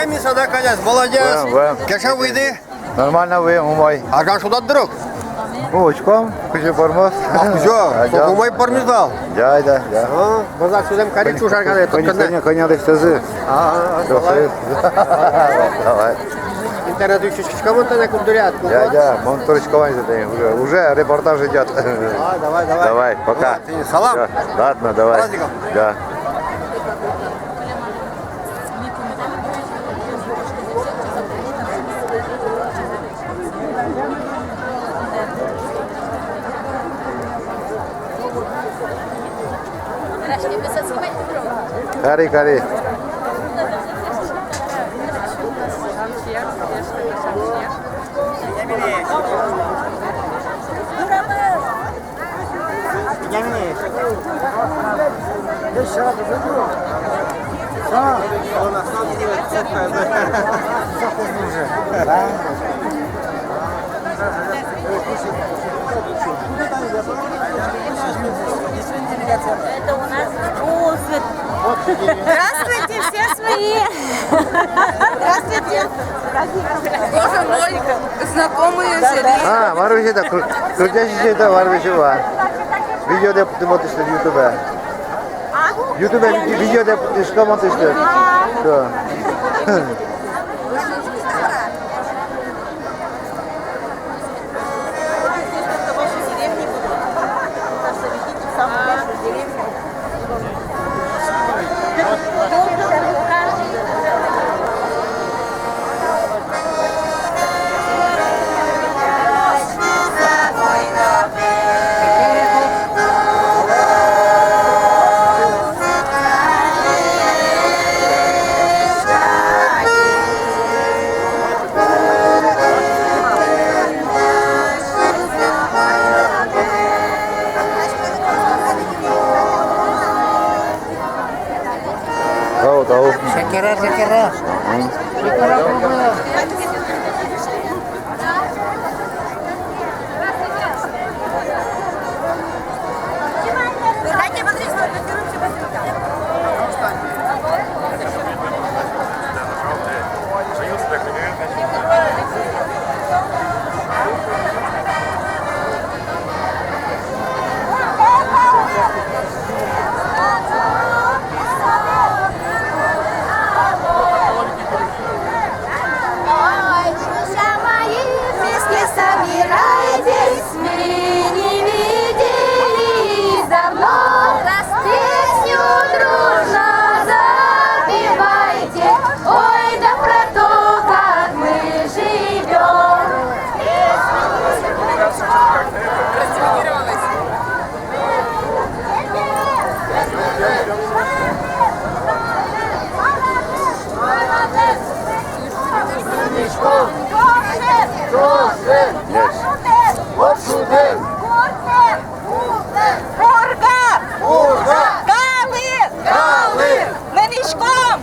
Місце, да, князь, молодець. Кеша вийди. Нормально ви, умой. А как сюда друг? Очком, кучу формос. Все, умой пармезал. Дядя, да. Базар сюдем коричу жаргали. Коня десь тези. Давай. Интернет чуть-чуть кому-то на культурят. Дядя, монторочкование задаем. Уже репортаж идет. Давай. Давай, пока. Салам. Ладно, давай. Праздником. Да. Кари. Это у нас Здравствуйте, все свои. Здравствуйте. Боже мой, знакомые все. Маруся, так, крутящийся это Маруся. Видео ты смотришь на ютубе. В ютубе видео ты что смотришь? Что? Tahu. Шакера. Дайте посмотреть, разберемся быстренько. Ой, друзья мои, вместе собирайтесь, мы не виделись давно. Раз песню дружно запевайте, ой, да про то, как мы живем.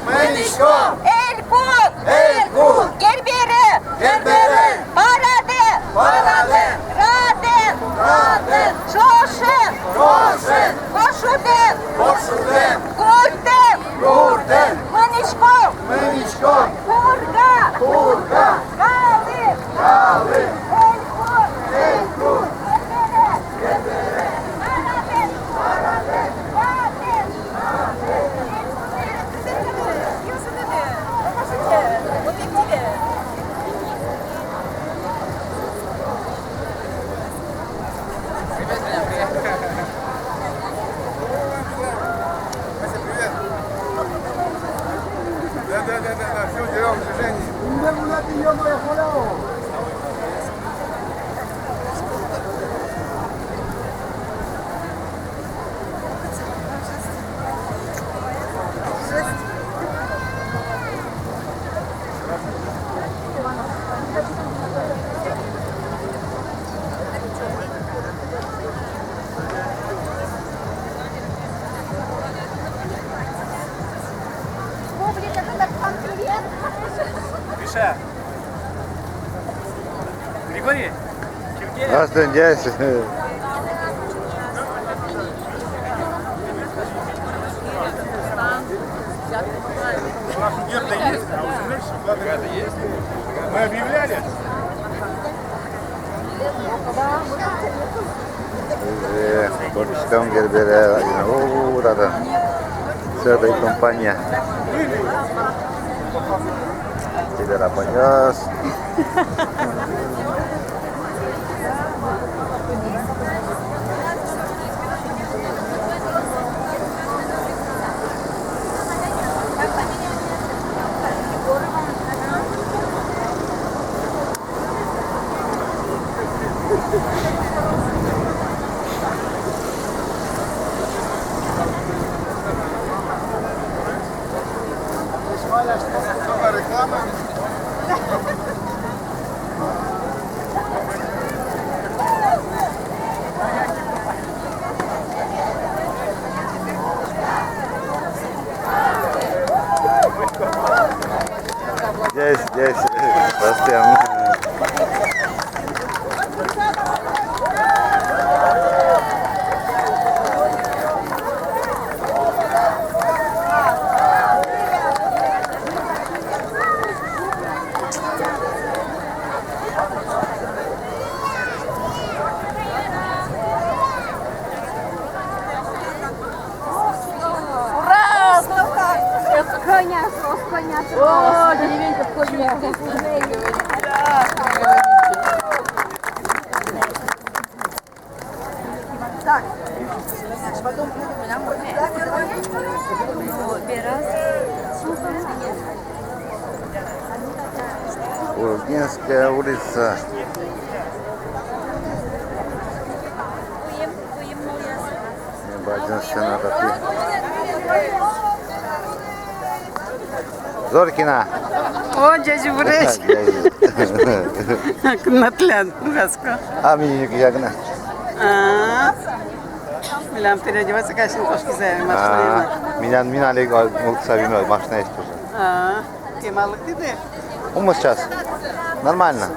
Menişkom, Elkun, Gerbere, Parade, Raden, Şoşen, Koşuden, Gurden, Menişkom, Kurga, Gali, Elkun, Gerbere, Parade, Raden, Да, все, делаем движение. Миша! Григорий! Здравствуйте. Герда есть, а у земли Мы объявляли? Korskan gerbere burada. Sırada kompanya. Tidak apanyas. Реклама. Здесь, постоянно. Коня, коня. О, деревенька в коня. Ургинская улица. Бадин сенатор. Зоркина. О, дядя Буреш. Натлен, ужасно. А мне ягна. Милан переодеваться, конечно, немножко за машину. Меня легко мултсавим машина есть уже. Кемалык деди. Умус сейчас. Нормально.